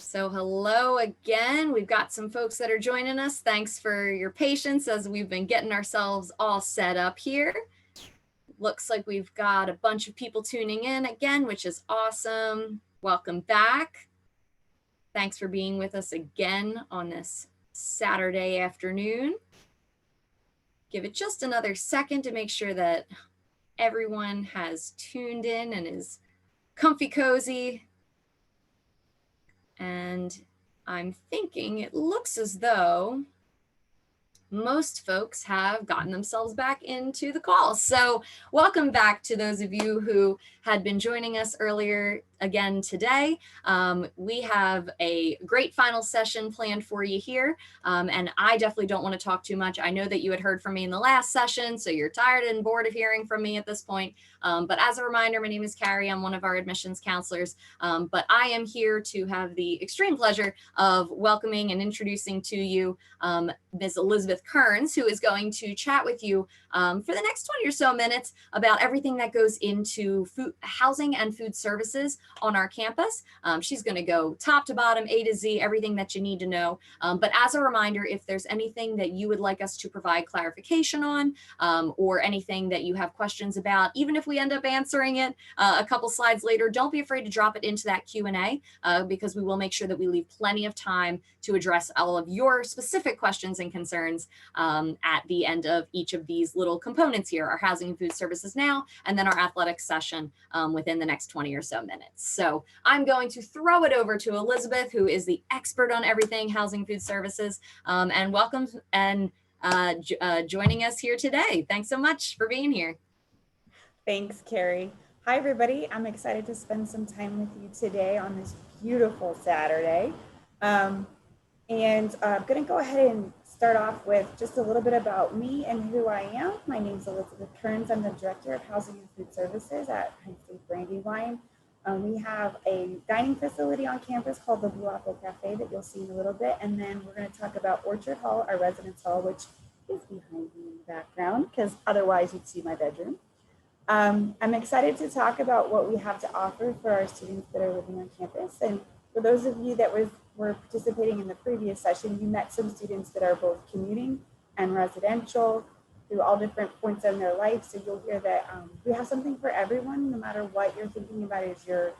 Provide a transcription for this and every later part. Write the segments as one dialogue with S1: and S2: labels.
S1: So hello again. We've got some folks that are joining us. Thanks for your patience as we've been getting ourselves all set up here. Looks like we've got a bunch of people tuning in again, which is awesome. Welcome back. Thanks for being with us again on this Saturday afternoon. Give it just another second to make sure that everyone has tuned in and is comfy cozy. And I'm thinking it looks as though most folks have gotten themselves back into the call. So welcome back to those of you who had been joining us earlier again today. We have a great final session planned for you here. And I definitely don't want to talk too much. I know that you had heard from me in the last session, so you're tired and bored of hearing from me at this point. But as a reminder, my name is Carrie. I'm one of our admissions counselors. But I am here to have the extreme pleasure of welcoming and introducing to you Ms. Elizabeth Kearns, who is going to chat with you for the next 20 or so minutes about everything that goes into food, housing and food services on our campus. She's going to go top to bottom, A to Z, everything that you need to know. But as a reminder, if there's anything that you would like us to provide clarification on, or anything that you have questions about, even if we end up answering it a couple slides later, don't be afraid to drop it into that Q&A because we will make sure that we leave plenty of time to address all of your specific questions and concerns at the end of each of these little components here, our housing and food services now, and then our athletics session within the next 20 or so minutes. So I'm going to throw it over to Elizabeth, who is the expert on everything housing food services, and welcome and joining us here today. Thanks so much for being here.
S2: Thanks, Carrie. Hi, everybody. I'm excited to spend some time with you today on this beautiful Saturday. I'm going to go ahead and start off with just a little bit about me and who I am. My name is Elizabeth Kearns. I'm the Director of Housing and Food Services at Penn State Brandywine. We have a dining facility on campus called the Blue Apple Cafe that you'll see in a little bit. And then we're going to talk about Orchard Hall, our residence hall, which is behind me in the background because otherwise you'd see my bedroom. I'm excited to talk about what we have to offer for our students that are living on campus. And for those of you that were participating in the previous session, you met some students that are both commuting and residential through all different points in their life. So you'll hear that we have something for everyone, no matter what you're thinking about is your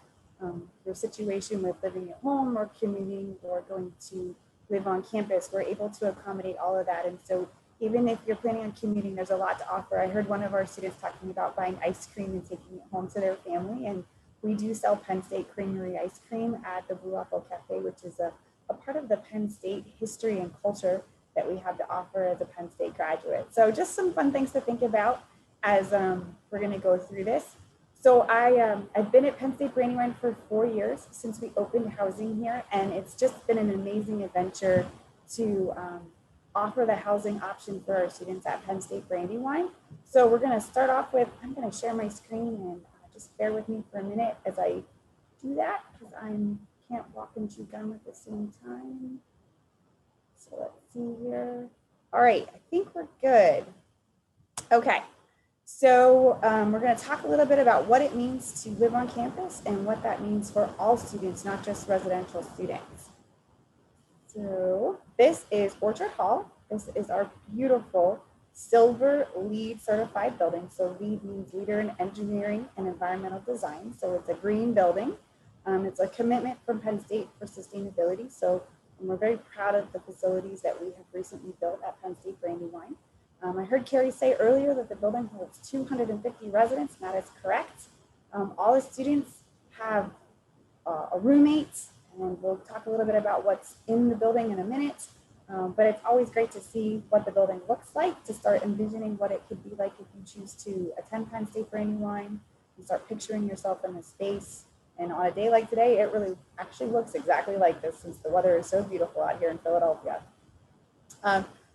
S2: situation with living at home or commuting or going to live on campus. We're able to accommodate all of that. And so even if you're planning on commuting, there's a lot to offer. I heard one of our students talking about buying ice cream and taking it home to their family. And we do sell Penn State Creamery ice cream at the Blue Apple Cafe, which is a part of the Penn State history and culture that we have to offer as a Penn State graduate. So just some fun things to think about as we're going to go through this. So I've been at Penn State Brandywine for 4 years since we opened housing here, and it's just been an amazing adventure to offer the housing option for our students at Penn State Brandywine. So we're going to start off with, I'm going to share my screen and just bear with me for a minute as I do that because I can't walk and chew gum at the same time. So let's see here. All right, I think we're good. Okay, so we're going to talk a little bit about what it means to live on campus and what that means for all students, not just residential students. So this is Orchard Hall. This is our beautiful Silver LEED certified building. So LEED means Leader in Engineering and Environmental Design. So it's a green building. It's a commitment from Penn State for sustainability. So we're very proud of the facilities that we have recently built at Penn State Brandywine. I heard Carrie say earlier that the building holds 250 residents, and that is correct. All the students have a roommate, and we'll talk a little bit about what's in the building in a minute. But it's always great to see what the building looks like, to start envisioning what it could be like if you choose to attend Penn State Brandywine and start picturing yourself in the space. And on a day like today, it really actually looks exactly like this since the weather is so beautiful out here in Philadelphia.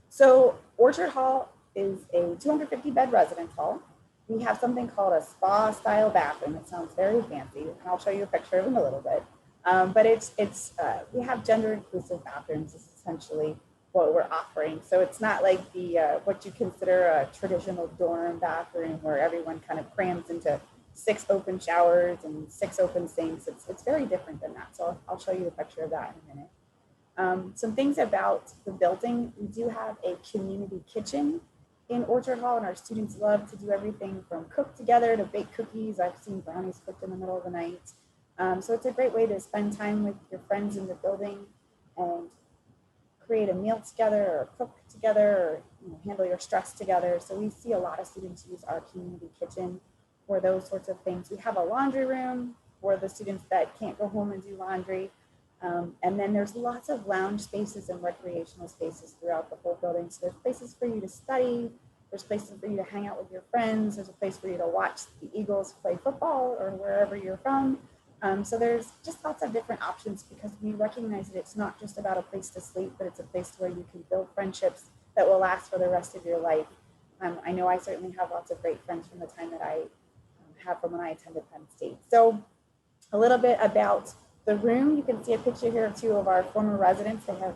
S2: So Orchard Hall is a 250 bed residence hall. We have something called a spa style bathroom. It sounds very fancy, and I'll show you a picture of them a little bit. But we have gender inclusive bathrooms is essentially what we're offering. So it's not like the what you consider a traditional dorm bathroom where everyone kind of crams into 6 open showers and 6 open sinks. It's very different than that. So I'll show you a picture of that in a minute. Some things about the building: we do have a community kitchen in Orchard Hall, and our students love to do everything from cook together to bake cookies. I've seen brownies cooked in the middle of the night. So it's a great way to spend time with your friends in the building and create a meal together or cook together, or handle your stress together. So we see a lot of students use our community kitchen for those sorts of things. We have a laundry room for the students that can't go home and do laundry. And then there's lots of lounge spaces and recreational spaces throughout the whole building. So there's places for you to study, there's places for you to hang out with your friends, there's a place for you to watch the Eagles play football or wherever you're from. So there's just lots of different options, because we recognize that it's not just about a place to sleep, but it's a place where you can build friendships that will last for the rest of your life. I know I certainly have lots of great friends from the time that I have from when I attended Penn State. So a little bit about the room. You can see a picture here of 2 of our former residents. They have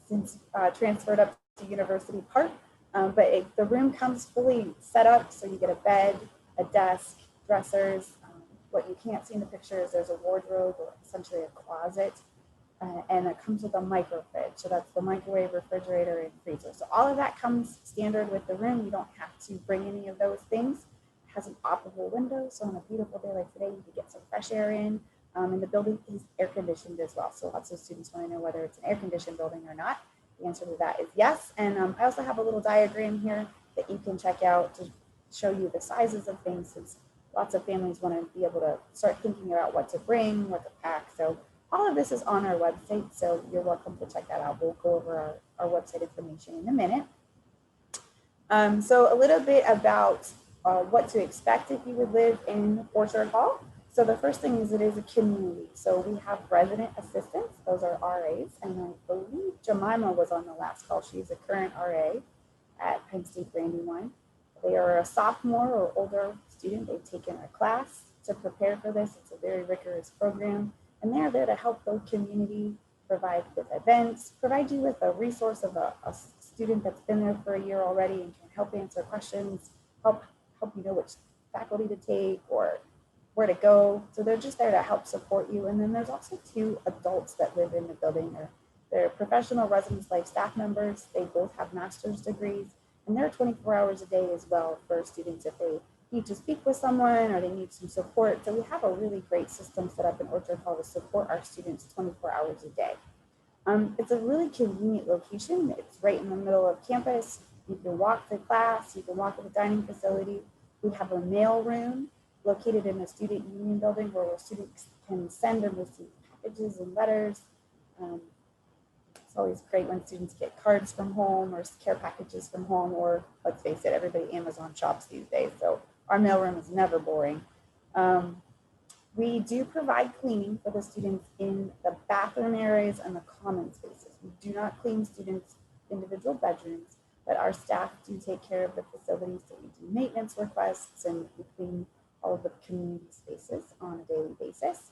S2: since transferred up to University Park, but the room comes fully set up. So you get a bed, a desk, dressers. What you can't see in the picture is there's a wardrobe, or essentially a closet, and it comes with a micro fridge. So that's the microwave, refrigerator, and freezer. So all of that comes standard with the room. You don't have to bring any of those things. It has an operable window, so on a beautiful day like today, you can get some fresh air in. And the building is air conditioned as well. So lots of students want to know whether it's an air conditioned building or not. The answer to that is yes. And I also have a little diagram here that you can check out to show you the sizes of things, since lots of families want to be able to start thinking about what to bring, what to pack. So all of this is on our website, so you're welcome to check that out. We'll go over our website information in a minute. So a little bit about what to expect if you would live in Orchard Hall. So the first thing is, it is a community. So we have resident assistants, those are RAs, and I believe Jemima was on the last call. She's a current RA at Penn State Brandywine. They are a sophomore or older student. They've taken a class to prepare for this. It's a very rigorous program, and they're there to help the community, provide with events, provide you with a resource of a student that's been there for a year already and can help answer questions, help you know which faculty to take or where to go. So they're just there to help support you. And then there's also 2 adults that live in the building. They're professional residence life staff members. They both have master's degrees, and they're 24 hours a day as well for students if they need to speak with someone or they need some support. So we have a really great system set up in Orchard Hall to support our students 24 hours a day. It's a really convenient location. It's right in the middle of campus. You can walk to class, you can walk to the dining facility. We have a mail room located in a student union building where students can send and receive packages and letters. It's always great when students get cards from home or care packages from home, or let's face it, everybody Amazon shops these days. So our mailroom is never boring. We do provide cleaning for the students in the bathroom areas and the common spaces. We do not clean students' individual bedrooms, but our staff do take care of the facilities. So we do maintenance requests and we clean all of the community spaces on a daily basis.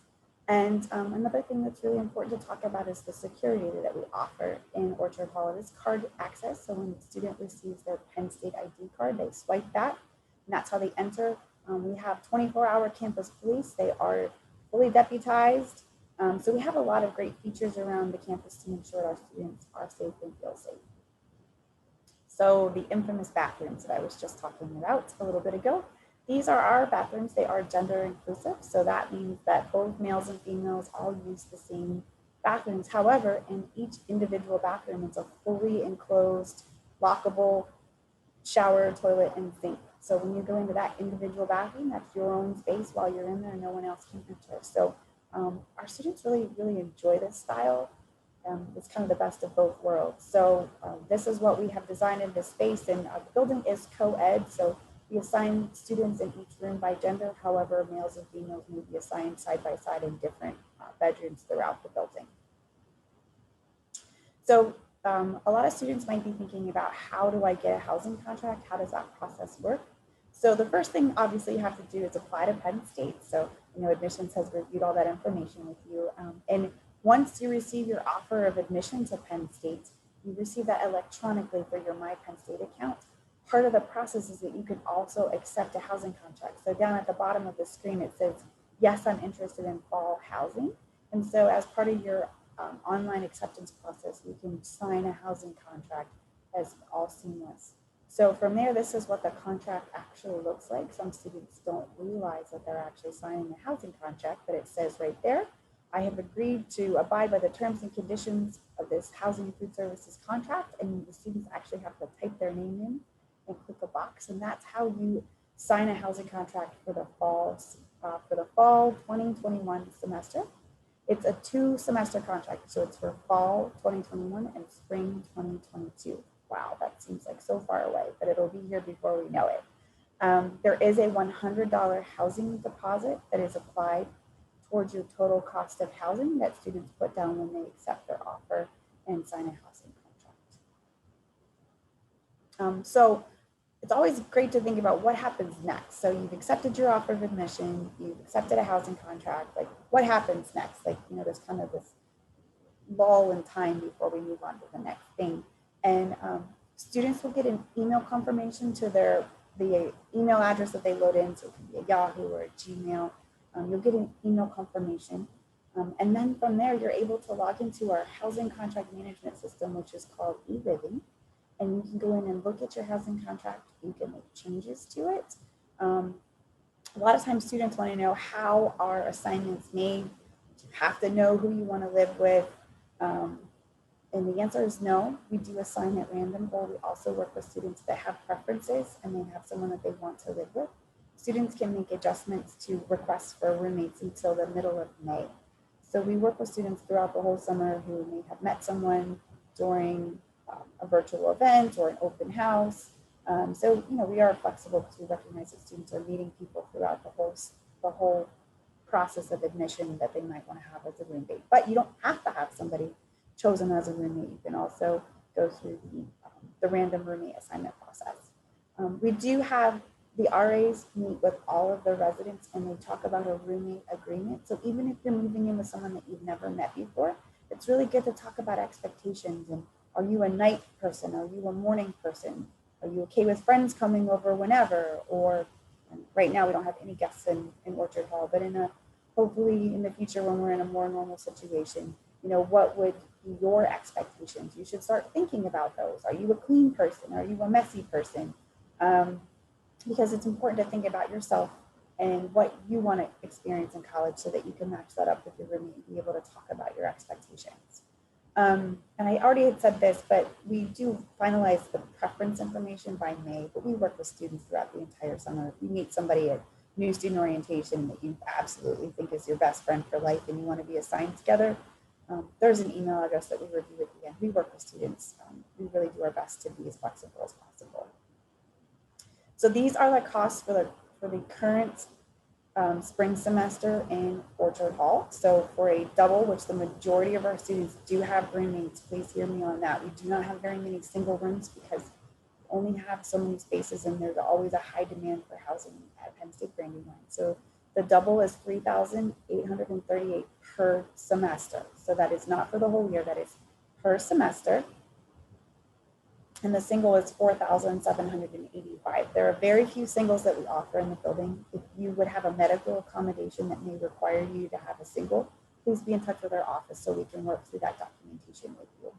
S2: And another thing that's really important to talk about is the security that we offer in Orchard Hall. It is card access. So when the student receives their Penn State ID card, they swipe that, and that's how they enter. We have 24-hour campus police. They are fully deputized. So we have a lot of great features around the campus to make sure our students are safe and feel safe. So the infamous bathrooms that I was just talking about a little bit ago, these are our bathrooms. They are gender inclusive. So that means that both males and females all use the same bathrooms. However, in each individual bathroom, it's a fully enclosed, lockable shower, toilet, and sink. So when you go into that individual bathroom, that's your own space while you're in there, no one else can enter. So our students really, really enjoy this style. It's kind of the best of both worlds. So this is what we have designed in this space, and the building is co-ed. So we assign students in each room by gender. However, males and females may be assigned side by side in different bedrooms throughout the building. So a lot of students might be thinking about, how do I get a housing contract? How does that process work? So the first thing obviously you have to do is apply to Penn State. So, admissions has reviewed all that information with you. And once you receive your offer of admission to Penn State, you receive that electronically for your My Penn State account. part of the process is that you can also accept a housing contract. So down at the bottom of the screen, it says, yes, I'm interested in fall housing. And so as part of your online acceptance process, you can sign a housing contract as all seamless. So from there, this is what the contract actually looks like. Some students don't realize that they're actually signing a housing contract, but it says right there, I have agreed to abide by the terms and conditions of this housing food services contract, and the students actually have to type their name in and click a box, and that's how you sign a housing contract for the fall 2021 semester. It's a 2-semester contract, so it's for fall 2021 and spring 2022. Wow, that seems like so far away, but it'll be here before we know it. There is a $100 housing deposit that is applied towards your total cost of housing that students put down when they accept their offer and sign a housing contract. So it's always great to think about what happens next. So you've accepted your offer of admission, you've accepted a housing contract, like what happens next? Like, there's kind of this lull in time before we move on to the next thing. And students will get an email confirmation to the email address that they load in. So it can be a Yahoo or a Gmail. You'll get an email confirmation. And then from there, you're able to log into our housing contract management system, which is called eLiving. And you can go in and look at your housing contract. You can make changes to it. A lot of times students want to know how are assignments made. You have to know who you want to live with. And the answer is no. We do assign at random, or we also work with students that have preferences and they have someone that they want to live with. Students can make adjustments to requests for roommates until the middle of May. So we work with students throughout the whole summer who may have met someone during a virtual event or an open house. So we are flexible to recognize that students are meeting people throughout the whole process of admission that they might want to have as a roommate. But you don't have to have somebody chosen as a roommate. You can also go through the random roommate assignment process. We do have the RAs meet with all of the residents and they talk about a roommate agreement. So even if you're moving in with someone that you've never met before, it's really good to talk about expectations. And are you a night person? Are you a morning person? Are you okay with friends coming over whenever? Or right now we don't have any guests in Orchard Hall, but hopefully in the future when we're in a more normal situation, what would be your expectations? You should start thinking about those. Are you a clean person? Are you a messy person? Because it's important to think about yourself and what you want to experience in college so that you can match that up with your roommate and be able to talk about your expectations. And I already had said this, but we do finalize the preference information by May, but we work with students throughout the entire summer. If you meet somebody at new student orientation that you absolutely think is your best friend for life and you want to be assigned together, there's an email address that we review at the end. We work with students. We really do our best to be as flexible as possible. So these are the costs for the current spring semester in Orchard Hall. So for a double, which the majority of our students do have roommates, please hear me on that. We do not have very many single rooms because we only have so many spaces and there's always a high demand for housing at Penn State Brandywine. So the double is $3,838 per semester. So that is not for the whole year, that is per semester. And the single is $4,785. There are very few singles that we offer in the building. If you would have a medical accommodation that may require you to have a single, please be in touch with our office so we can work through that documentation with you.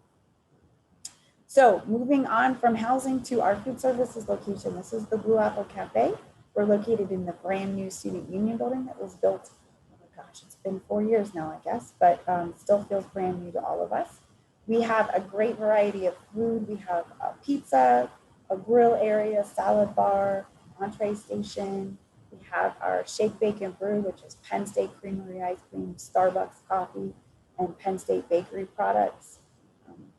S2: So moving on from housing to our food services location, this is the Blue Apple Cafe. We're located in the brand new Student Union building that was built, oh my gosh, it's been 4 years now, I guess, but still feels brand new to all of us. We have a great variety of food. We have a pizza, a grill area, salad bar, entree station. We have our Shake, Bake, and Brew, which is Penn State Creamery ice cream, Starbucks coffee, and Penn State bakery products.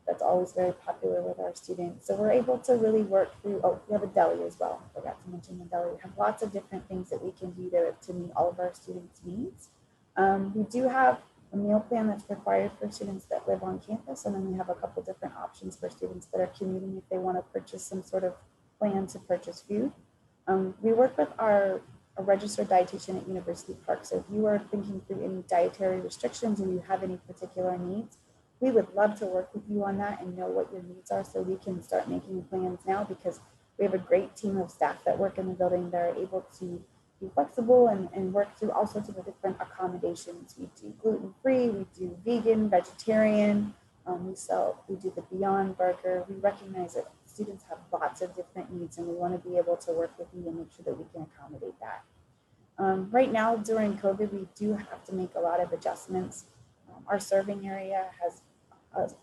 S2: That's always very popular with our students. So we're able to really work through, we have a deli as well. I forgot to mention the deli. We have lots of different things that we can do to meet all of our students' needs. We do have a meal plan that's required for students that live on campus. And then we have a couple different options for students that are commuting if they want to purchase some sort of plan to purchase food. We work with a registered dietitian at University Park. So if you are thinking through any dietary restrictions or you have any particular needs, we would love to work with you on that and know what your needs are so we can start making plans now, because We have a great team of staff that work in the building that are able to be flexible and work through all sorts of different accommodations. We do gluten-free, we do vegan, vegetarian, we do the Beyond Burger. We recognize that students have lots of different needs, and we want to be able to work with you and make sure that we can accommodate that. Right now, during COVID, we do have to make a lot of adjustments. Our serving area has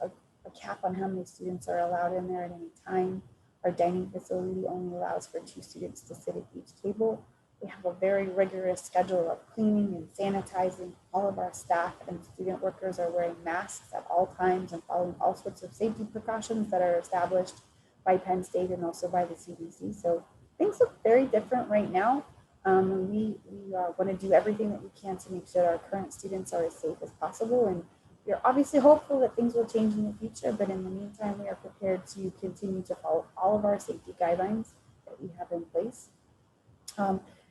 S2: a cap on how many students are allowed in there at any time. Our dining facility only allows for 2 students to sit at each table. We have a very rigorous schedule of cleaning and sanitizing. All of our staff and student workers are wearing masks at all times and following all sorts of safety precautions that are established by Penn State and also by the CDC. So things look very different right now. We want to do everything that we can to make sure our current students are as safe as possible. And we're obviously hopeful that things will change in the future, but in the meantime, we are prepared to continue to follow all of our safety guidelines that we have in place.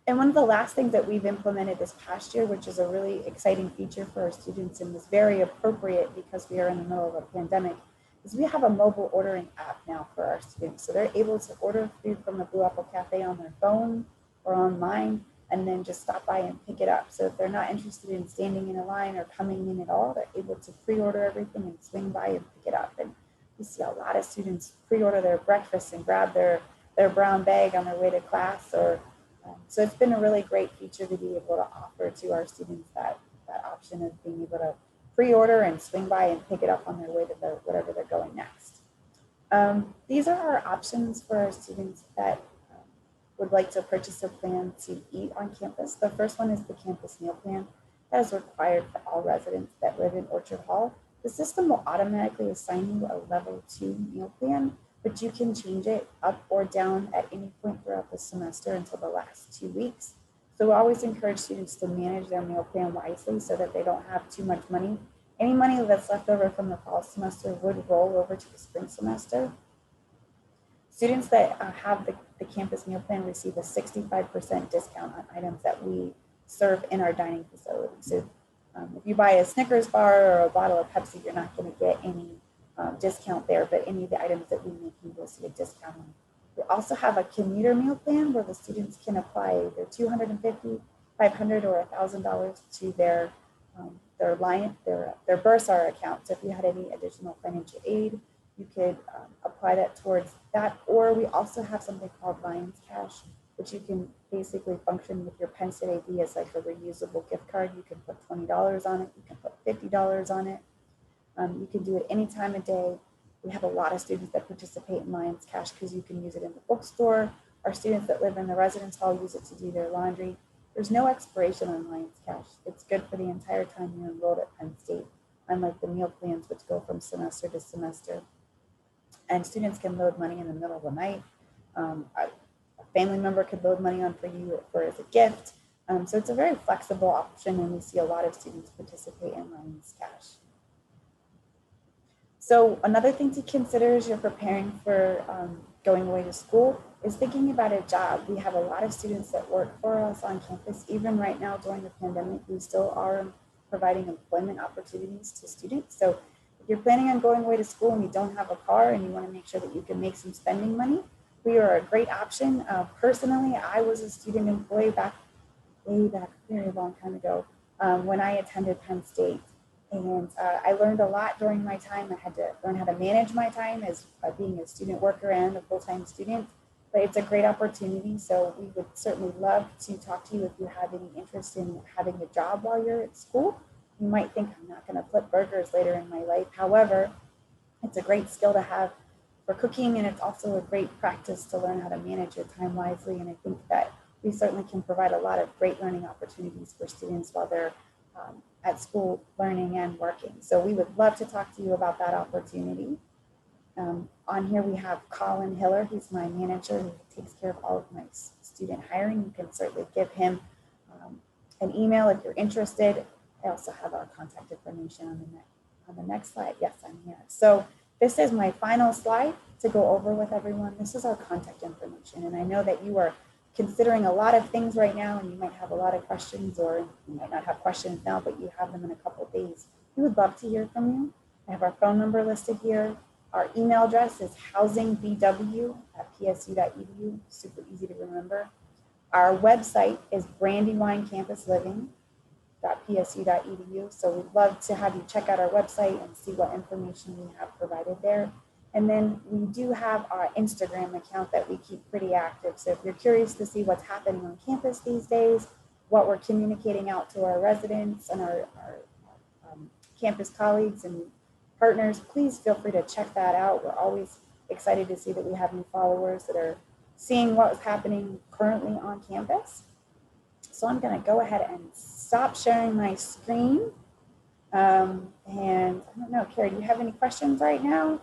S2: And one of the last things that we've implemented this past year, which is a really exciting feature for our students and was very appropriate because we are in the middle of a pandemic, is we have a mobile ordering app now for our students. So they're able to order food from the Blue Apple Cafe on their phone or online, and then just stop by and pick it up. So if they're not interested in standing in a line or coming in at all, they're able to pre-order everything and swing by and pick it up. And we see a lot of students pre-order their breakfast and grab their brown bag on their way to class. So it's been a really great feature to be able to offer to our students that option of being able to pre-order and swing by and pick it up on their way to whatever they're going next. These are our options for our students that would like to purchase a plan to eat on campus. The first one is the campus meal plan. That is required for all residents that live in Orchard Hall. The system will automatically assign you a level 2 meal plan, but you can change it up or down at any point throughout the semester until the last 2 weeks. So we always encourage students to manage their meal plan wisely so that they don't have too much money. Any money that's left over from the fall semester would roll over to the spring semester. Students that have the campus meal plan receive a 65% discount on items that we serve in our dining facility. So if you buy a Snickers bar or a bottle of Pepsi, you're not going to get any discount there, but any of the items that we make, you will see a discount on. We also have a commuter meal plan where the students can apply either $250, $500, or $1,000 to their Bursar account. So if you had any additional financial aid, you could apply that towards that. Or we also have something called Lions Cash, which you can basically function with your Penn State ID as like a reusable gift card. You can put $20 on it, you can put $50 on it. You can do it any time of day. We have a lot of students that participate in Lions Cash because you can use it in the bookstore. Our students that live in the residence hall use it to do their laundry. There's no expiration on Lions Cash. It's good for the entire time you're enrolled at Penn State, unlike the meal plans, which go from semester to semester. And students can load money in the middle of the night. A family member could load money on for you or as a gift. So it's a very flexible option, and we see a lot of students participate in Lions Cash. So another thing to consider as you're preparing for going away to school is thinking about a job. We have a lot of students that work for us on campus. Even right now during the pandemic, we still are providing employment opportunities to students. So if you're planning on going away to school and you don't have a car and you want to make sure that you can make some spending money, we are a great option. Personally, I was a student employee way back a very long time ago when I attended Penn State. And I learned a lot during my time. I had to learn how to manage my time as being a student worker and a full-time student. But it's a great opportunity. So we would certainly love to talk to you if you have any interest in having a job while you're at school. You might think, I'm not going to flip burgers later in my life. However, it's a great skill to have for cooking, and it's also a great practice to learn how to manage your time wisely. And I think that we certainly can provide a lot of great learning opportunities for students while they're at school learning and working. So we would love to talk to you about that opportunity. On here we have Colin Hiller. He's my manager who takes care of all of my student hiring. You can certainly give him an email if you're interested. I also have our contact information on the next slide. Yes, I'm here. So this is my final slide to go over with everyone. This is our contact information. And I know that you are considering a lot of things right now, and you might have a lot of questions, or you might not have questions now, but you have them in a couple of days. We would love to hear from you. I have our phone number listed here. Our email address is housingbw@psu.edu, super easy to remember. Our website is brandywinecampus.living.psu.edu. So we'd love to have you check out our website and see what information we have provided there. And then we do have our Instagram account that we keep pretty active. So if you're curious to see what's happening on campus these days, what we're communicating out to our residents and our campus colleagues and partners, please feel free to check that out. We're always excited to see that we have new followers that are seeing what's happening currently on campus. So I'm going to go ahead and stop sharing my screen. And I don't know, Carrie, do you have any questions right now?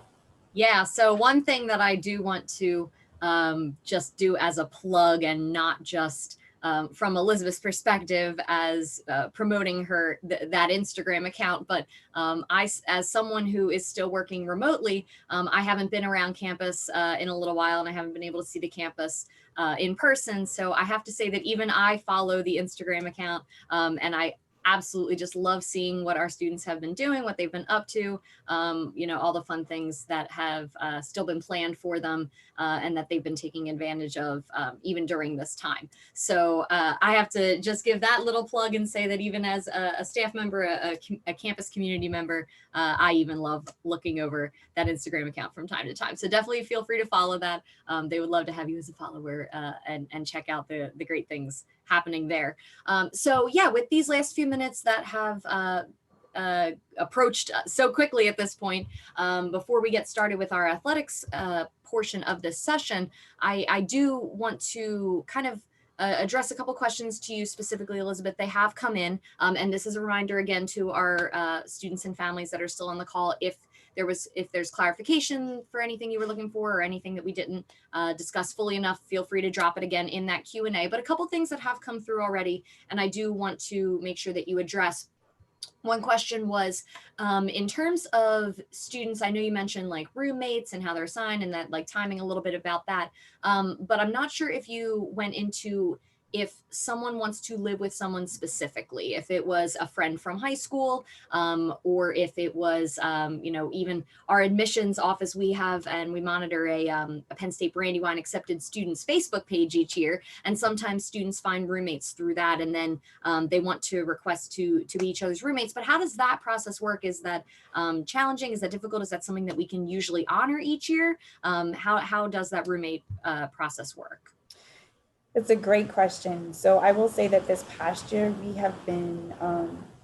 S1: Yeah, so one thing that I do want to just do as a plug, and not just from Elizabeth's perspective as promoting that Instagram account, but as someone who is still working remotely, I haven't been around campus in a little while, and I haven't been able to see the campus in person. So I have to say that even I follow the Instagram account, and I absolutely just love seeing what our students have been doing, what they've been up to, all the fun things that have still been planned for them, and that they've been taking advantage of even during this time. So I have to just give that little plug and say that even as a staff member, a campus community member, I even love looking over that Instagram account from time to time. So definitely feel free to follow that. They would love to have you as a follower and check out the great things happening there. So yeah, with these last few minutes that have approached so quickly at this point, before we get started with our athletics portion of this session, I do want to kind of address a couple questions to you specifically, Elizabeth. They have come in, and this is a reminder again to our students and families that are still on the call. If there's clarification for anything you were looking for, or anything that we didn't discuss fully enough, feel free to drop it again in that Q&A. But a couple things that have come through already, and I do want to make sure that you address. One question was, in terms of students, I know you mentioned like roommates and how they're assigned, and that like timing a little bit about that. But I'm not sure if you went into if someone wants to live with someone specifically, if it was a friend from high school, or if it was, even our admissions office, we have, and we monitor a Penn State Brandywine accepted students Facebook page each year. And sometimes students find roommates through that, and then they want to request to be each other's roommates. But how does that process work? Is that challenging? Is that difficult? Is that something that we can usually honor each year? How does that roommate process work?
S2: It's a great question. So I will say that this past year we have been,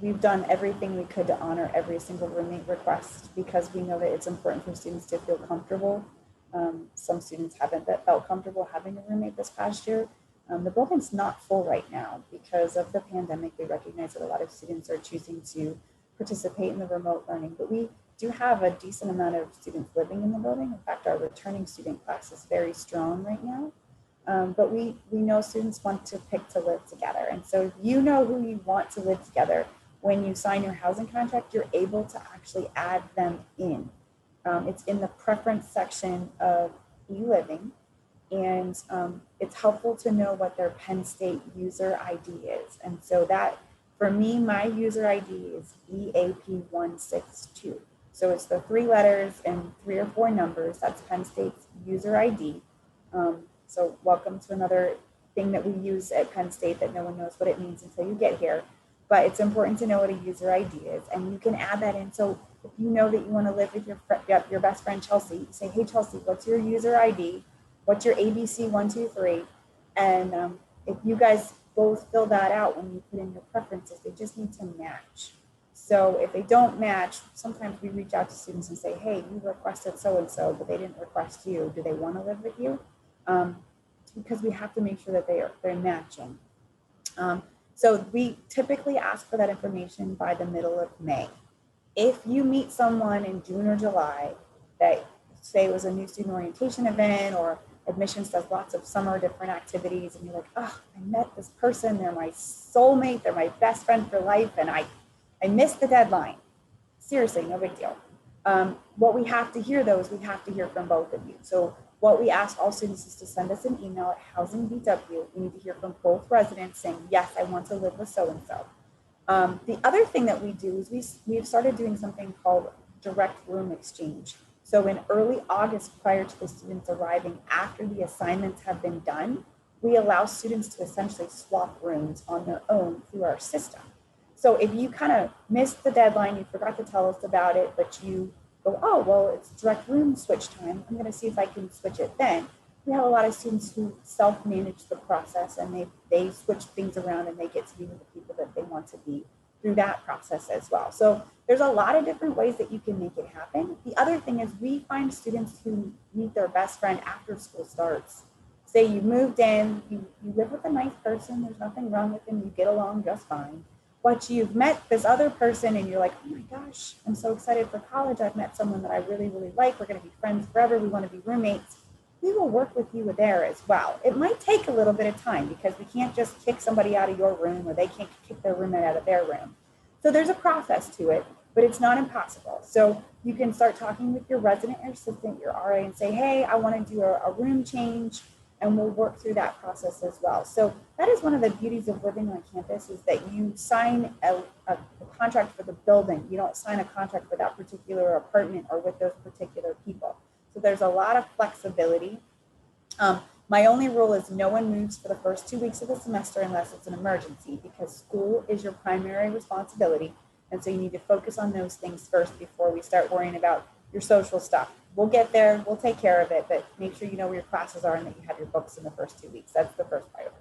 S2: we've done everything we could to honor every single roommate request, because we know that it's important for students to feel comfortable. Some students haven't felt comfortable having a roommate this past year. The building's not full right now because of the pandemic. We recognize that a lot of students are choosing to participate in the remote learning, but we do have a decent amount of students living in the building. In fact, our returning student class is very strong right now. But we know students want to pick to live together. And so if you know who you want to live together, when you sign your housing contract, you're able to actually add them in. It's in the preference section of e-living. And it's helpful to know what their Penn State user ID is. And so that, for me, my user ID is EAP162. So it's the 3 letters and 3 or 4 numbers. That's Penn State's user ID. So welcome to another thing that we use at Penn State that no one knows what it means until you get here. But it's important to know what a user ID is, and you can add that in. So if you know that you want to live with your best friend Chelsea, you say, hey Chelsea, what's your user ID? What's your ABC123? And if you guys both fill that out when you put in your preferences, they just need to match. So if they don't match, sometimes we reach out to students and say, hey, you requested so-and-so, but they didn't request you. Do they want to live with you? Because we have to make sure that they're matching. So we typically ask for that information by the middle of May. If you meet someone in June or July that, say, it was a new student orientation event, or admissions does lots of summer different activities, and you're like, oh, I met this person, they're my soulmate, they're my best friend for life, and I missed the deadline. Seriously, no big deal. What we have to hear, though, is we have to hear from both of you. So what we ask all students is to send us an email at housingbw. We need to hear from both residents saying, yes, I want to live with so-and-so. The other thing that we do is we've started doing something called direct room exchange. So in early August, prior to the students arriving, after the assignments have been done, we allow students to essentially swap rooms on their own through our system. So if you kind of missed the deadline, you forgot to tell us about it, but you go, oh, well, it's direct room switch time. I'm going to see if I can switch it then. We have a lot of students who self-manage the process, and they switch things around and they get to be with the people that they want to be through that process as well. So there's a lot of different ways that you can make it happen. The other thing is we find students who meet their best friend after school starts. Say you moved in, you live with a nice person, there's nothing wrong with them, you get along just fine. But you've met this other person and you're like, oh my gosh, I'm so excited for college. I've met someone that I really, really like. We're going to be friends forever. We want to be roommates. We will work with you there as well. It might take a little bit of time because we can't just kick somebody out of your room or they can't kick their roommate out of their room. So there's a process to it, but it's not impossible. So you can start talking with your resident or assistant, your RA, and say, hey, I want to do a room change, and we'll work through that process as well. So that is one of the beauties of living on campus, is that you sign a contract for the building. You don't sign a contract for that particular apartment or with those particular people. So there's a lot of flexibility. My only rule is no one moves for the first 2 weeks of the semester unless it's an emergency, because school is your primary responsibility. And so you need to focus on those things first before we start worrying about your social stuff. We'll get there, we'll take care of it, but make sure you know where your classes are and that you have your books in the first 2 weeks. That's the first priority.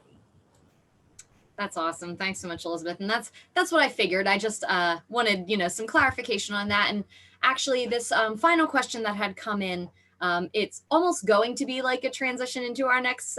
S1: That's awesome. Thanks so much, Elizabeth. And that's what I figured. I just wanted, some clarification on that. And actually, this final question that had come in, it's almost going to be like a transition into our next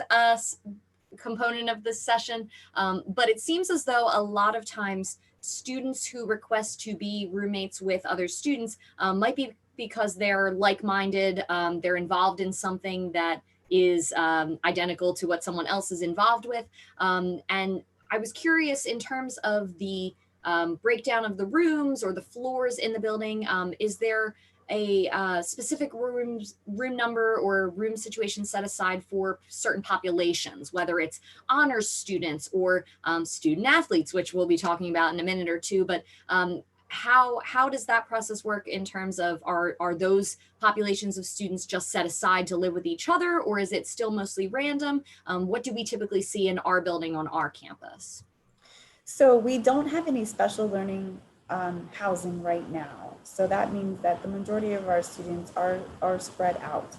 S1: component of this session. But it seems as though a lot of times students who request to be roommates with other students might be because they're like-minded, they're involved in something that is identical to what someone else is involved with. And I was curious in terms of the breakdown of the rooms or the floors in the building. Is there a specific room number or room situation set aside for certain populations, whether it's honors students or student athletes, which we'll be talking about in a minute or two? But how does that process work in terms of are those populations of students just set aside to live with each other, or is it still mostly random? What do we typically see in our building on our campus?
S2: So we don't have any special learning housing right now. So that means that the majority of our students are spread out.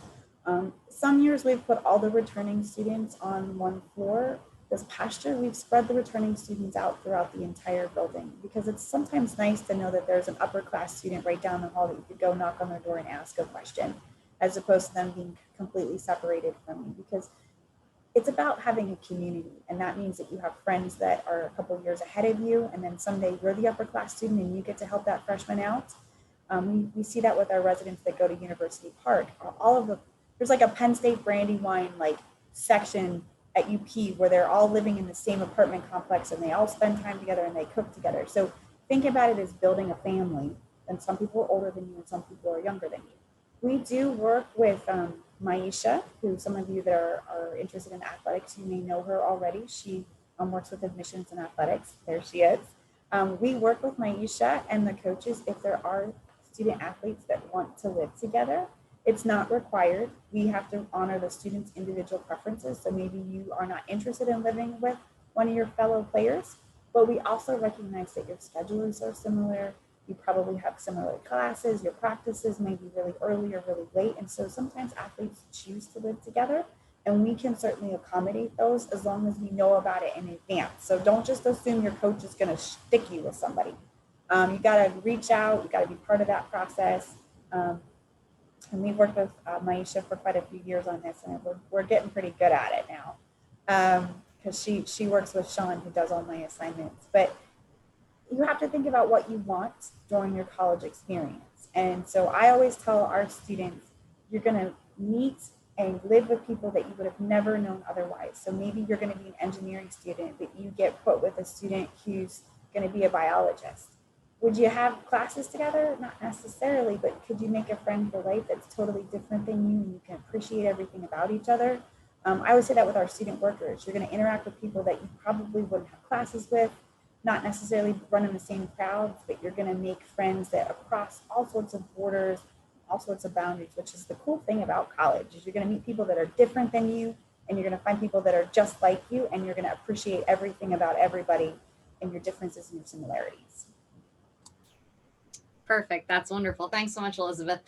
S2: Some years we've put all the returning students on one floor. This past year, we've spread the returning students out throughout the entire building, because it's sometimes nice to know that there's an upper class student right down the hall that you could go knock on their door and ask a question, as opposed to them being completely separated from you. Because it's about having a community, and that means that you have friends that are a couple years ahead of you, and then someday you're the upper class student and you get to help that freshman out. We see that with our residents that go to University Park. There's like a Penn State Brandywine section at UP where they're all living in the same apartment complex and they all spend time together and they cook together. So think about it as building a family, and some people are older than you and some people are younger than you. We do work with Maisha, who some of you that are interested in athletics, you may know her already. She works with admissions and athletics. There she is. We work with Maisha and the coaches if there are student athletes that want to live together. It's not required. We have to honor the students' individual preferences. So maybe you are not interested in living with one of your fellow players, but we also recognize that your schedules are similar. You probably have similar classes. Your practices may be really early or really late. And so sometimes athletes choose to live together, and we can certainly accommodate those as long as we know about it in advance. So don't just assume your coach is going to stick you with somebody. You got to reach out. You got to be part of that process. And we've worked with Maisha for quite a few years on this, and we're getting pretty good at it now, because she works with Sean, who does all my assignments. But you have to think about what you want during your college experience. And so I always tell our students, you're going to meet and live with people that you would have never known otherwise. So maybe you're going to be an engineering student, but you get put with a student who's going to be a biologist. Would you have classes together? Not necessarily, but could you make a friend for life that's totally different than you, and you can appreciate everything about each other? I always say that with our student workers. You're going to interact with people that you probably wouldn't have classes with, not necessarily run in the same crowds, but you're going to make friends that across all sorts of borders, all sorts of boundaries, which is the cool thing about college, is you're going to meet people that are different than you, and you're going to find people that are just like you, and you're going to appreciate everything about everybody and your differences and your similarities.
S1: Perfect. That's wonderful. Thanks so much, Elizabeth.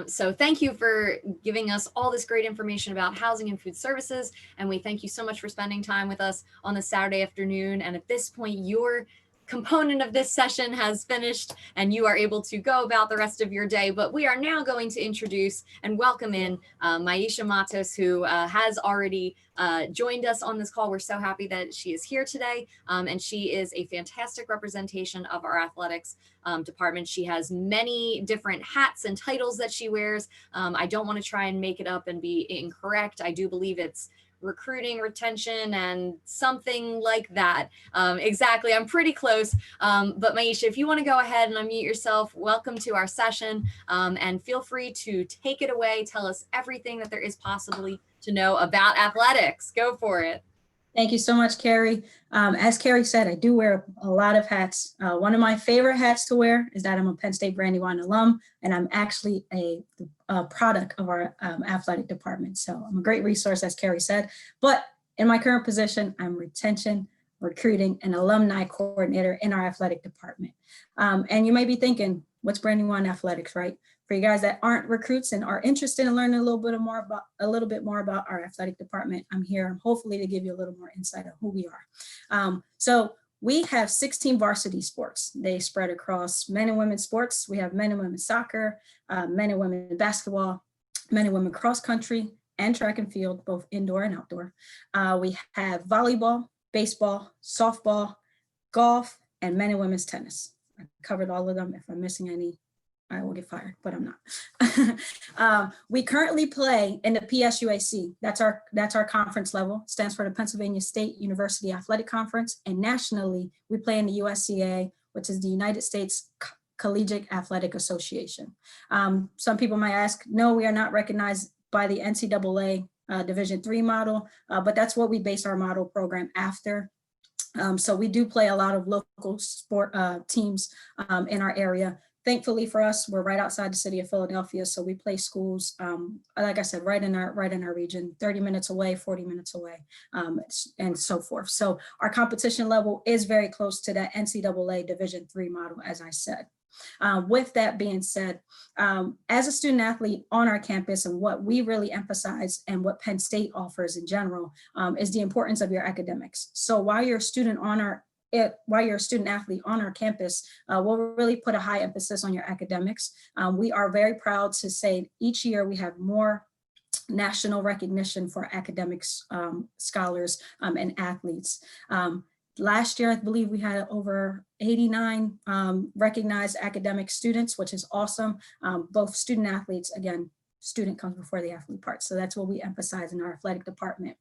S1: So thank you for giving us all this great information about housing and food services. And we thank you so much for spending time with us on this Saturday afternoon. And at this point, your component of this session has finished and you are able to go about the rest of your day. But we are now going to introduce and welcome in Maisha Matos, who has already joined us on this call. We're so happy that she is here today. And she is a fantastic representation of our athletics department. She has many different hats and titles that she wears. I don't want to try and make it up and be incorrect. I do believe it's recruiting, retention, and something like that. Exactly, I'm pretty close. But Maisha, if you want to go ahead and unmute yourself, welcome to our session, and feel free to take it away. Tell us everything that there is possibly to know about athletics. Go for it.
S3: Thank you so much, Carrie. As Carrie said, I do wear a lot of hats. One of my favorite hats to wear is that I'm a Penn State Brandywine alum, and I'm actually a product of our athletic department. So I'm a great resource, as Carrie said. But in my current position, I'm retention, recruiting, and alumni coordinator in our athletic department. And you may be thinking, what's Brandywine athletics, right? For you guys that aren't recruits and are interested in learning a little bit more about our athletic department, I'm here hopefully to give you a little more insight on who we are. So we have 16 varsity sports. They spread across men and women's sports. We have men and women's soccer, men and women basketball, men and women cross country, and track and field, both indoor and outdoor. We have volleyball, baseball, softball, golf, and men and women's tennis. I covered all of them. If I'm missing any, I will get fired, but I'm not. We currently play in the PSUAC. That's our conference level. It stands for the Pennsylvania State University Athletic Conference. And nationally, we play in the USCA, which is the United States Collegiate Athletic Association. Some people might ask, no, we are not recognized by the NCAA Division III model, but that's what we base our model program after. So we do play a lot of local sport teams in our area. Thankfully for us, we're right outside the city of Philadelphia, so we play schools, like I said, right in our region, 30 minutes away, 40 minutes away, and so forth. So our competition level is very close to that NCAA Division III model, as I said. With that being said, as a student athlete on our campus, and what we really emphasize and what Penn State offers in general is the importance of your academics. So while you're a student athlete on our campus, we'll really put a high emphasis on your academics. We are very proud to say each year we have more national recognition for academics, scholars, and athletes. Last year, I believe we had over 89 recognized academic students, which is awesome. Both student athletes, again, student comes before the athlete part. So that's what we emphasize in our athletic department.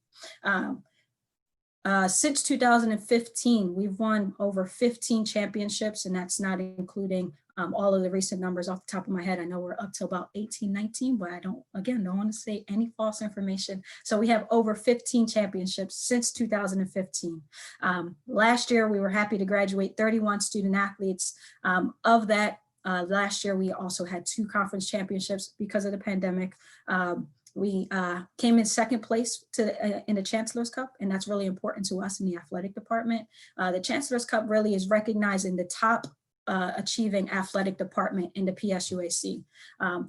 S3: Since 2015, we've won over 15 championships, and that's not including all of the recent numbers off the top of my head. I know we're up to about 18, 19, but I don't want to say any false information. So we have over 15 championships since 2015. Last year, we were happy to graduate 31 student athletes. Of that, last year, we also had 2 conference championships because of the pandemic. We came in second place in the Chancellor's Cup, and that's really important to us in the athletic department. The Chancellor's Cup really is recognizing the top achieving athletic department in the PSUAC.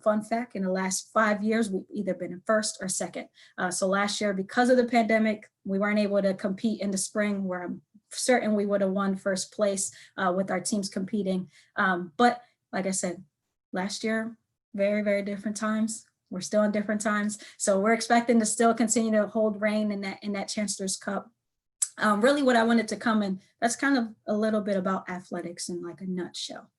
S3: Fun fact, in the last 5 years, we've either been in first or second. So last year, because of the pandemic, we weren't able to compete in the spring, where I'm certain we would have won first place with our teams competing. But like I said, last year, very, very different times. We're still in different times. So we're expecting to still continue to hold reign in that Chancellor's Cup. Really what I wanted to come in, that's kind of a little bit about athletics in like a nutshell.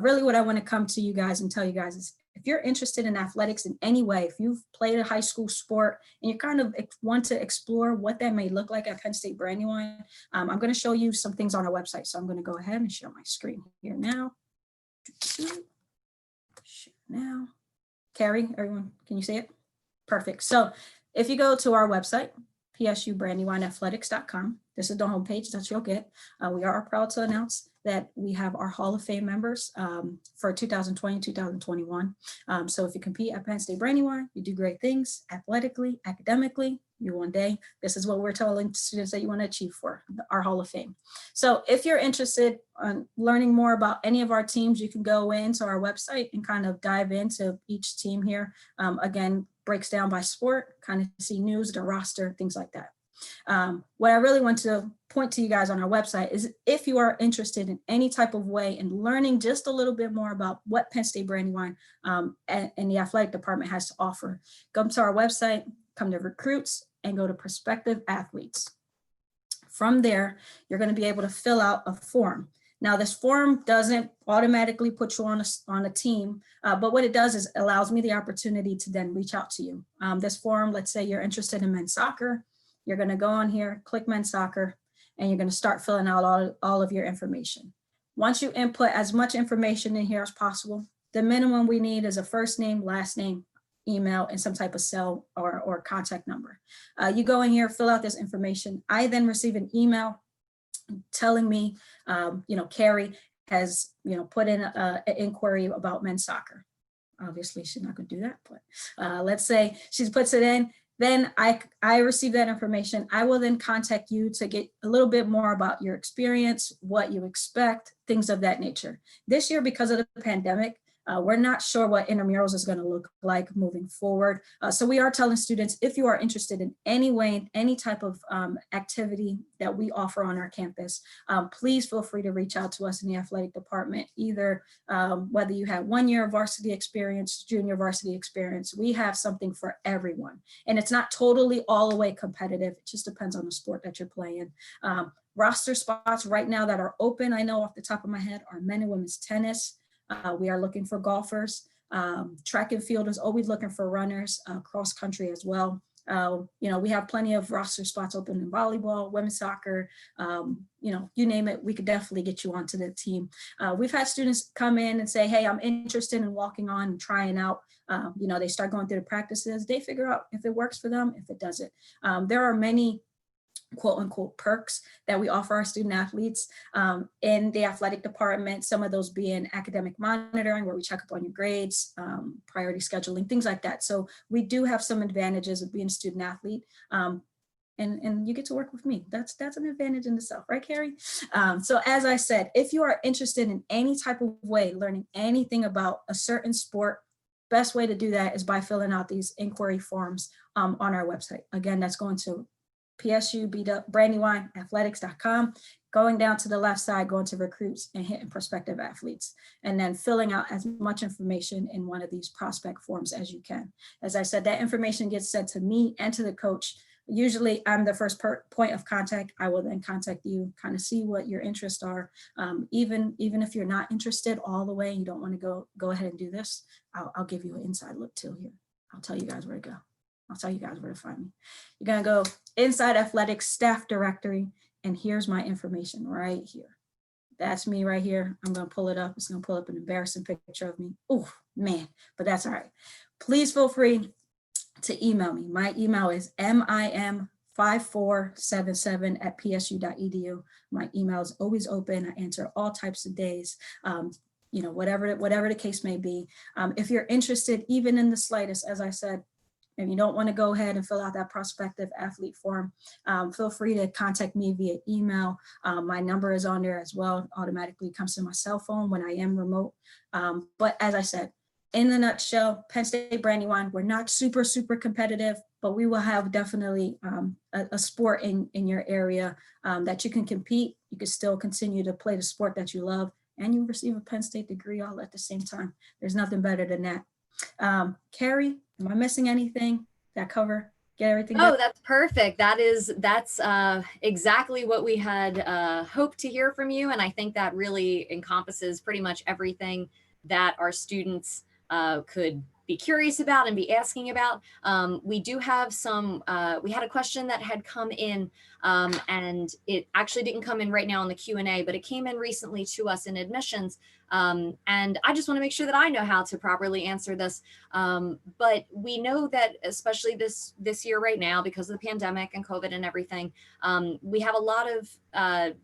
S3: Really what I want to come to you guys and tell you guys is, if you're interested in athletics in any way, if you've played a high school sport and you kind of want to explore what that may look like at Penn State Brandywine, I'm going to show you some things on our website. So I'm going to go ahead and share my screen here now. Share now. Carrie, everyone, can you see it? Perfect. So if you go to our website, psubrandywineathletics.com. This is the homepage that you'll get. We are proud to announce that we have our Hall of Fame members for 2020, 2021. So if you compete at Penn State Brandywine, you do great things athletically, academically, you one day, this is what we're telling students that you want to achieve for our Hall of Fame. So if you're interested in learning more about any of our teams, you can go into our website and kind of dive into each team here. Again, breaks down by sport, kind of see news, the roster, things like that. What I really want to point to you guys on our website is if you are interested in any type of way in learning just a little bit more about what Penn State Brandywine and the athletic department has to offer, come to our website, come to recruits, and go to prospective athletes. From there, you're going to be able to fill out a form. Now, this form doesn't automatically put you on a team, but what it does is allows me the opportunity to then reach out to you. This form, let's say you're interested in men's soccer. You're going to go on here, click men's soccer, and you're going to start filling out all of your information. Once you input as much information in here as possible, the minimum we need is a first name, last name, email, and some type of cell or contact number. You go in here, fill out this information. I then receive an email telling me, Carrie has, put in an inquiry about men's soccer. Obviously, she's not going to do that, but let's say she puts it in. Then I receive that information. I will then contact you to get a little bit more about your experience, what you expect, things of that nature. This year, because of the pandemic, we're not sure what intramurals is going to look like moving forward. So we are telling students, if you are interested in any way, any type of activity that we offer on our campus, please feel free to reach out to us in the athletic department, either whether you have 1 year of varsity experience, junior varsity experience, we have something for everyone. And it's not totally all the way competitive. It just depends on the sport that you're playing. Roster spots right now that are open, I know off the top of my head, are men and women's tennis. We are looking for golfers. Track and field is always looking for runners, cross country as well. We have plenty of roster spots open in volleyball, women's soccer, you name it, we could definitely get you onto the team. We've had students come in and say, hey, I'm interested in walking on and trying out. They start going through the practices. They figure out if it works for them, if it doesn't. There are many quote unquote perks that we offer our student athletes in the athletic department, some of those being academic monitoring, where we check up on your grades, priority scheduling, things like that. So we do have some advantages of being a student athlete. And you get to work with me. That's an advantage in itself, right, Carrie? So as I said, if you are interested in any type of way, learning anything about a certain sport, best way to do that is by filling out these inquiry forms on our website. Again, that's going to psubrandywineathletics.com, going down to the left side, going to recruits and hitting prospective athletes, and then filling out as much information in one of these prospect forms as you can. As I said, that information gets sent to me and to the coach. Usually I'm the first point of contact. I will then contact you, kind of see what your interests are. Even if you're not interested all the way, you don't want to go ahead and do this, I'll give you an inside look too here. I'll tell you guys where to go. I'll tell you guys where to find me. You're gonna go inside athletics staff directory, and here's my information right here. That's me right here. I'm gonna pull it up. It's gonna pull up an embarrassing picture of me. Oh man, but that's all right. Please feel free to email me. My email is mim5477@psu.edu. My email is always open. I answer all types of days. Whatever the case may be. If you're interested, even in the slightest, as I said, if you don't want to go ahead and fill out that prospective athlete form, feel free to contact me via email. My number is on there as well. It automatically comes to my cell phone when I am remote. But as I said, in the nutshell, Penn State Brandywine, we're not super competitive, but we will have definitely a sport in your area that you can compete. You can still continue to play the sport that you love, and you receive a Penn State degree all at the same time. There's nothing better than that. Carrie, am I missing anything? Did I get everything?
S1: Oh, that's perfect. That's exactly what we had hoped to hear from you. And I think that really encompasses pretty much everything that our students could be curious about and be asking about. We do have some, we had a question that had come in, and it actually didn't come in right now on the Q&A, but it came in recently to us in admissions. And I just want to make sure that I know how to properly answer this. But we know that especially this year right now, because of the pandemic and COVID and everything, we have a lot of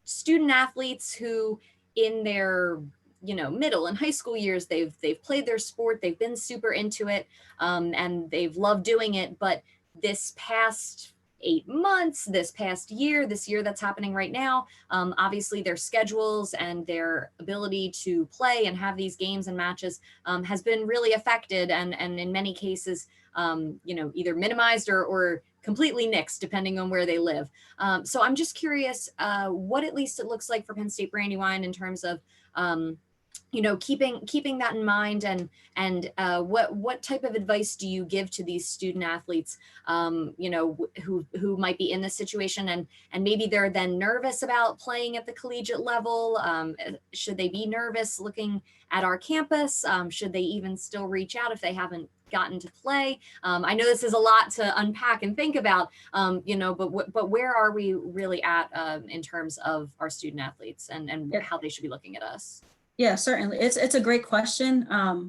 S1: student athletes who in their middle and high school years, they've played their sport, they've been super into it, and they've loved doing it. But this past 8 months, this year that's happening right now, obviously their schedules and their ability to play and have these games and matches has been really affected, and in many cases, either minimized or completely nixed, depending on where they live. So I'm just curious what at least it looks like for Penn State Brandywine in terms of keeping that in mind, and what type of advice do you give to these student athletes, who might be in this situation, and maybe they're then nervous about playing at the collegiate level? Should they be nervous looking at our campus? Should they even still reach out if they haven't gotten to play? I know this is a lot to unpack and think about, but where are we really at in terms of our student athletes and how they should be looking at us?
S3: Yeah, certainly. It's a great question.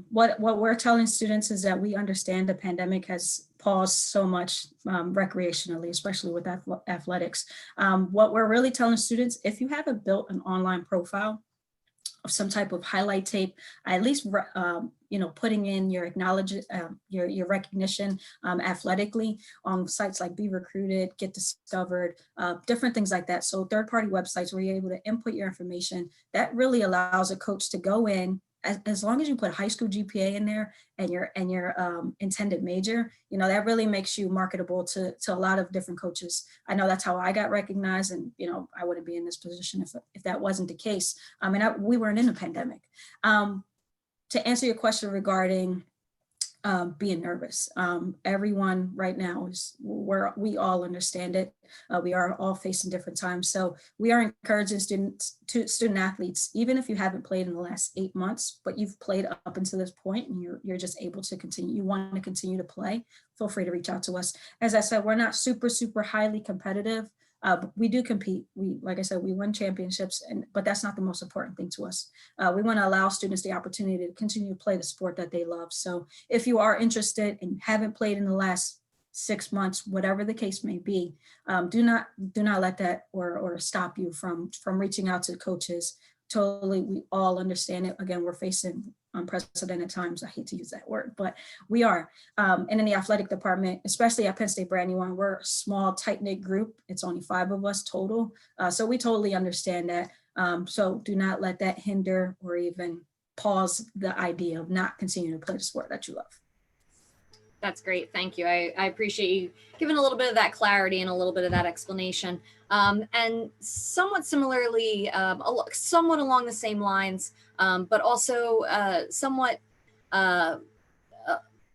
S3: What we're telling students is that we understand the pandemic has paused so much recreationally, especially with athletics. What we're really telling students, if you haven't built an online profile of some type of highlight tape, at least putting in your your recognition athletically on sites like Be Recruited, Get Discovered, different things like that. So third-party websites where you're able to input your information, that really allows a coach to go in, as long as you put high school GPA in there and your intended major, that really makes you marketable to a lot of different coaches. I know that's how I got recognized, and I wouldn't be in this position if that wasn't the case. We weren't in a pandemic. To answer your question regarding being nervous, everyone right now we all understand it. We are all facing different times. So we are encouraging student athletes, even if you haven't played in the last 8 months, but you've played up until this point and you're just able to continue, you want to continue to play, feel free to reach out to us. As I said, we're not super highly competitive. But we do compete. Like I said, we win championships, but that's not the most important thing to us. We want to allow students the opportunity to continue to play the sport that they love. So if you are interested and haven't played in the last 6 months, whatever the case may be, do not let that or stop you from reaching out to coaches. Totally, we all understand it. Again, we're facing unprecedented times. I hate to use that word, but we are. And in the athletic department, especially at Penn State Brandywine, we're a small, tight-knit group. It's only 5 of us total. So we totally understand that. So do not let that hinder or even pause the idea of not continuing to play the sport that you love.
S1: That's great. Thank you. I appreciate you giving a little bit of that clarity and a little bit of that explanation. And somewhat similarly, somewhat along the same lines, but also somewhat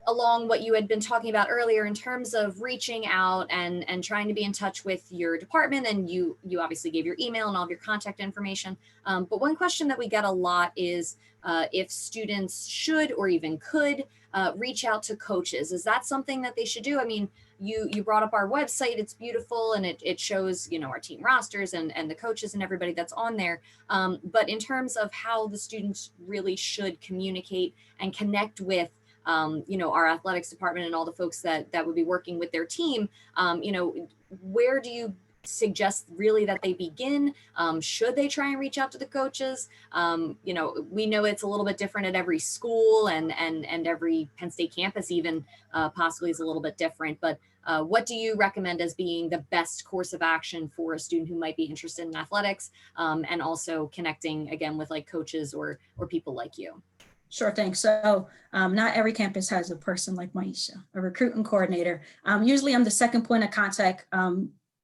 S1: along what you had been talking about earlier in terms of reaching out and trying to be in touch with your department. And you obviously gave your email and all of your contact information. But one question that we get a lot is if students should or even could reach out to coaches. Is that something that they should do? I mean, you brought up our website. It's beautiful and it shows, our team rosters and the coaches and everybody that's on there. But in terms of how the students really should communicate and connect with our athletics department and all the folks that would be working with their team, where do you suggest really that they begin? Should they try and reach out to the coaches? We know it's a little bit different at every school and every Penn State campus even possibly is a little bit different, but what do you recommend as being the best course of action for a student who might be interested in athletics, and also connecting again with like coaches or people like you?
S3: Sure thing. So not every campus has a person like Maisha, a recruiting coordinator. Usually I'm the second point of contact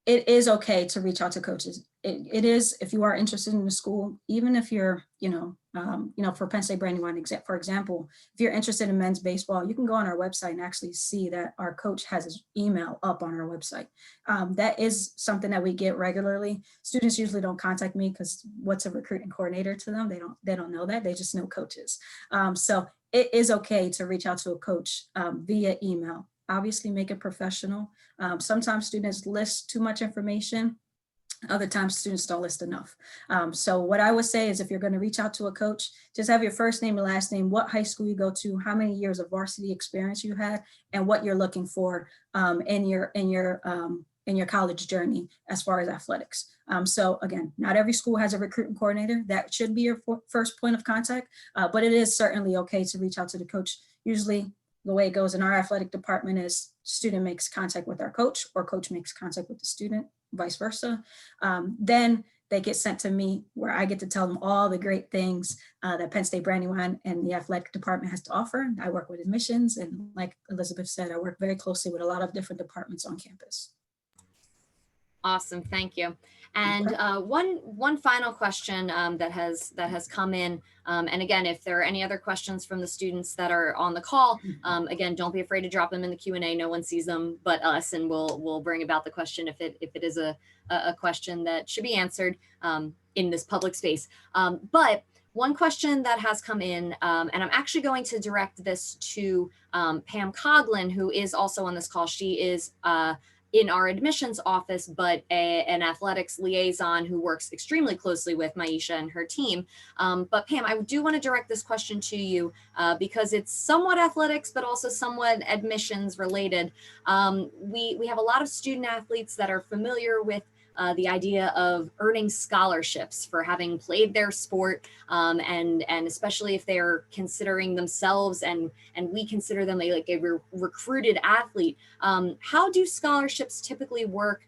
S3: it is okay to reach out to coaches. It is, if you are interested in the school, even if you're, for Penn State Brandywine, for example, if you're interested in men's baseball, you can go on our website and actually see that our coach has his email up on our website. That is something that we get regularly. Students usually don't contact me because what's a recruiting coordinator to them? They don't know that. They just know coaches. So it is okay to reach out to a coach via email. Obviously, make it professional. Sometimes students list too much information. Other times students don't list enough. So what I would say is, if you're going to reach out to a coach, just have your first name and last name, what high school you go to, how many years of varsity experience you had, and what you're looking for in your college journey as far as athletics. So again, not every school has a recruiting coordinator. That should be your first point of contact, but it is certainly okay to reach out to the coach. Usually the way it goes in our athletic department is student makes contact with our coach, or coach makes contact with the student, vice versa. Then they get sent to me, where I get to tell them all the great things that Penn State Brandywine and the athletic department has to offer. I work with admissions, and like Elizabeth said, I work very closely with a lot of different departments on campus.
S1: Awesome, thank you. And one final question that has come in, and again, if there are any other questions from the students that are on the call, again, don't be afraid to drop them in the Q&A. No one sees them but us, and we'll bring about the question if it is a question that should be answered in this public space. But one question that has come in, and I'm actually going to direct this to Pam Coughlin, who is also on this call. She is in our admissions office, but an athletics liaison who works extremely closely with Maisha and her team. But Pam, I do want to direct this question to you because it's somewhat athletics, but also somewhat admissions related. We have a lot of student athletes that are familiar with the idea of earning scholarships for having played their sport, and especially if they're considering themselves and we consider them like a recruited athlete. How do scholarships typically work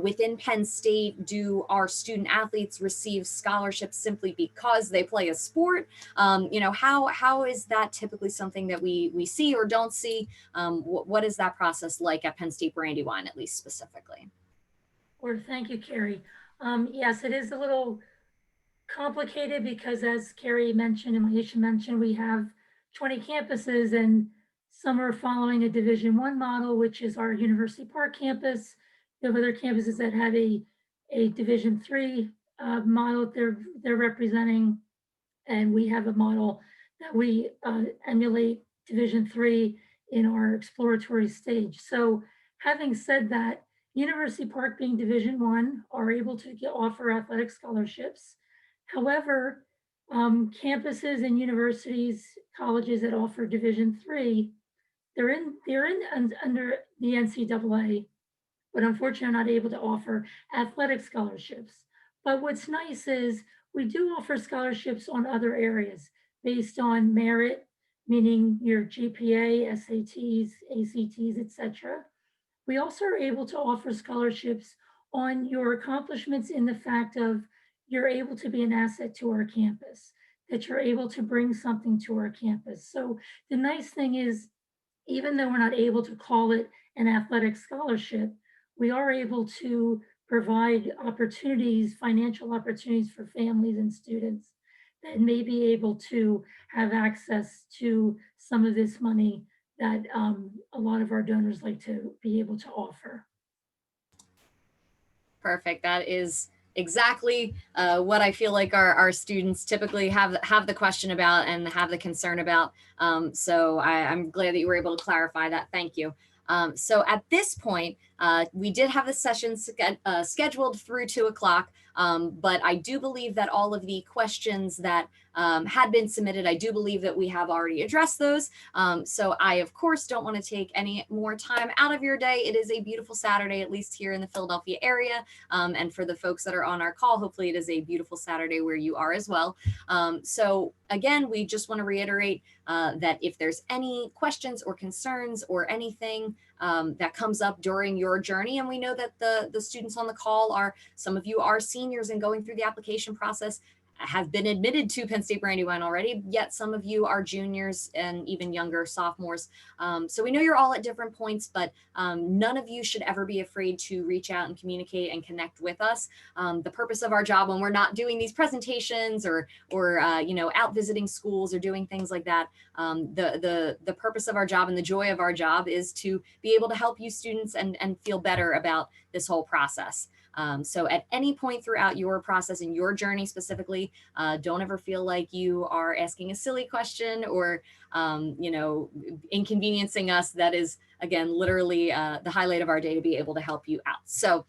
S1: within Penn State? Do our student athletes receive scholarships simply because they play a sport? How is that typically something that we see or don't see? What is that process like at Penn State Brandywine, at least specifically?
S4: Or thank you, Carrie. Yes, it is a little complicated because, as Carrie mentioned and Maisha mentioned, we have 20 campuses, and some are following a Division I model, which is our University Park campus. You have other campuses that have a Division III model they're representing, and we have a model that we emulate Division III in our exploratory stage. So having said that, University Park, being Division I, are able to offer athletic scholarships. However, campuses and universities, colleges that offer Division III, they're under the NCAA, but unfortunately are not able to offer athletic scholarships. But what's nice is we do offer scholarships on other areas based on merit, meaning your GPA, SATs, ACTs, etc. We also are able to offer scholarships on your accomplishments in the fact of you're able to be an asset to our campus, that you're able to bring something to our campus. So the nice thing is, even though we're not able to call it an athletic scholarship, we are able to provide opportunities, financial opportunities for families and students that may be able to have access to some of this money that a lot of our donors like to be able to offer.
S1: Perfect. That is exactly what I feel like our students typically have the question about and have the concern about. So I'm glad that you were able to clarify that. Thank you. So at this point, we did have the session scheduled through 2 o'clock, but I do believe that all of the questions that had been submitted, I do believe that we have already addressed those. So I, of course, don't want to take any more time out of your day. It is a beautiful Saturday, at least here in the Philadelphia area. And for the folks that are on our call, hopefully it is a beautiful Saturday where you are as well. So again, we just want to reiterate that if there's any questions or concerns or anything that comes up during your journey, and we know that the students on the call some of you are seniors and going through the application process, have been admitted to Penn State Brandywine already, yet some of you are juniors and even younger sophomores. So we know you're all at different points, but none of you should ever be afraid to reach out and communicate and connect with us. The purpose of our job when we're not doing these presentations or you know, out visiting schools or doing things like that, the purpose of our job and the joy of our job is to be able to help you students and feel better about this whole process. So at any point throughout your process and your journey specifically, don't ever feel like you are asking a silly question or, you know, inconveniencing us. That is, again, literally the highlight of our day to be able to help you out. So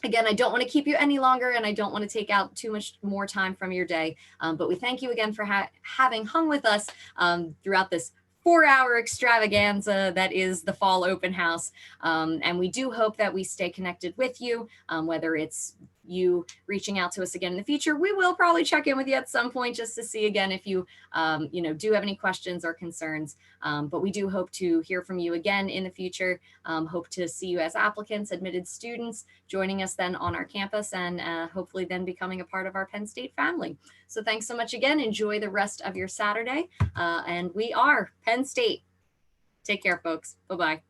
S1: again, I don't want to keep you any longer and I don't want to take out too much more time from your day. But we thank you again for having hung with us throughout this 4-hour extravaganza that is the fall open house. And we do hope that we stay connected with you, whether it's you reaching out to us again in the future. We will probably check in with you at some point just to see again if you, you know, do have any questions or concerns. But we do hope to hear from you again in the future. Hope to see you as applicants, admitted students, joining us then on our campus and hopefully then becoming a part of our Penn State family. So thanks so much again. Enjoy the rest of your Saturday. And we are Penn State. Take care, folks. Bye-bye.